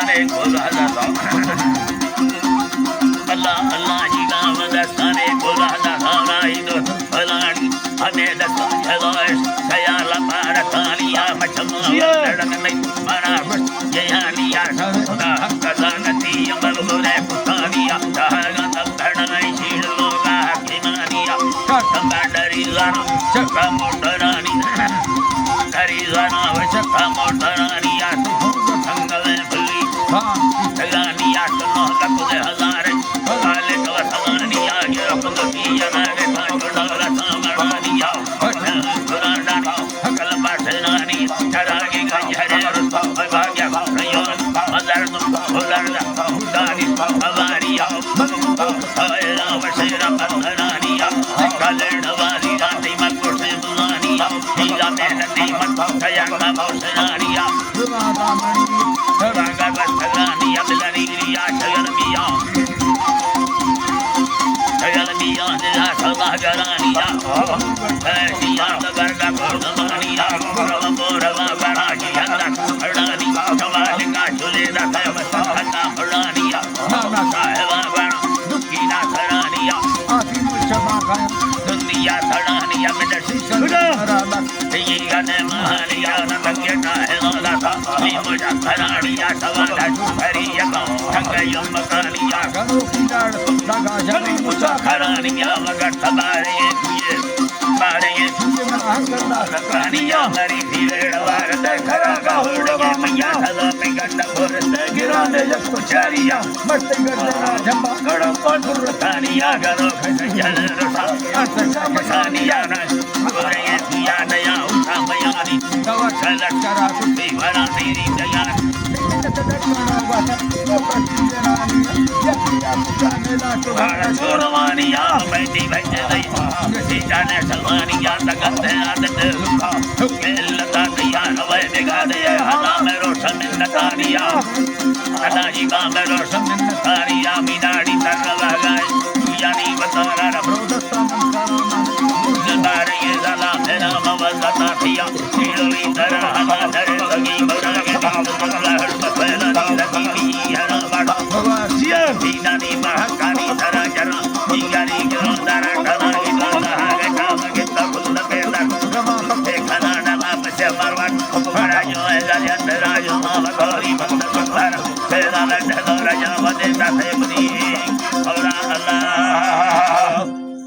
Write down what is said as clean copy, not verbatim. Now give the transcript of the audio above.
दस्ताने गुलादा अल्लाह अल्लाह जी गाम दस्ताने गुलादा हमारी दो फलानी हमें दस्तम जलाश सयाला पारकालिया मचमा लड़न नहीं मना जयानिया सदा कदानती अमल होने पुतानिया दागा तड़नाई शील लोगा किमानिया कंबाडरी जानो चक्का मोटरानी करी जाना चक्का मोटरानिया संगले भली सगानिया तो लकुदे हजार काले तो सगानिया ये अपनोतिया नागे पांचोड़ा सामरानिया पुराना कल बाटनानी चरागे गहरे भाग्य प्रयोन मदर भोलर दानी अवारिया आयला वशेरा पतरानिया कलेण वाली राती मत कोसे दुनिया हीरा मेहनती मत कयांगा भोसनानिया रागा बसगानिया बिलनिया शयनमिया शयनमिया दिला सदा गरानिया ऐसिया दरगा भोसनानिया बोरवा बराजी अंदर अड़ानी जवाल का चुले रखे मसखता फड़ानिया साहेबा बना दुखी ना करानिया आखी मुझमा खाए दुनिया तड़ानिया में डसी ये गाने महानिया न तंगे का है वाला था ये मुझा करानिया सवाला जुहरिया का ठंगे यम मकानिया करो किनार लगा जमी मुझा करानिया मगर तबारे ये बारे ये करानिया मरी भीड़ वार देखरा का होड़गे मैया सदा में गंडा भोर से गिराने जब कुचारिया मस्त गंडा जंबा कड़ो कौन पुरतानिया करो खजल रसा अच्छा मसानिया ना गोरे ये पिया नया उठा बयानी दवा चलत करा कुत्ते भरा तेरी दया छोरवानिया बैठी बैठे दई सीता ने सलवानिया तगते आदत लता दिया नवे निगाह दे हला में रोशन नतानिया अदा जी का में रोशन नतानिया मीनाड़ी तर लगाए यानी बतारा प्रोदस्ता बारे ये जला तेरा मवज़ता थिया सीढ़ी तरह हला दरे लगी बरा के बाप बंगला हर बफेला लगी हरा बड़ा भवासिया दीनानी महकानी तरह जरा इंगानी जरा दरा कला इतना है काम के तब लगे तक गमा पक्के खाना डला पे मरवन बड़ा जो है जालिया तेरा जो मावकारी बंद कर तेरा लड़ दो राजा बदे ता थे बुनी और अल्लाह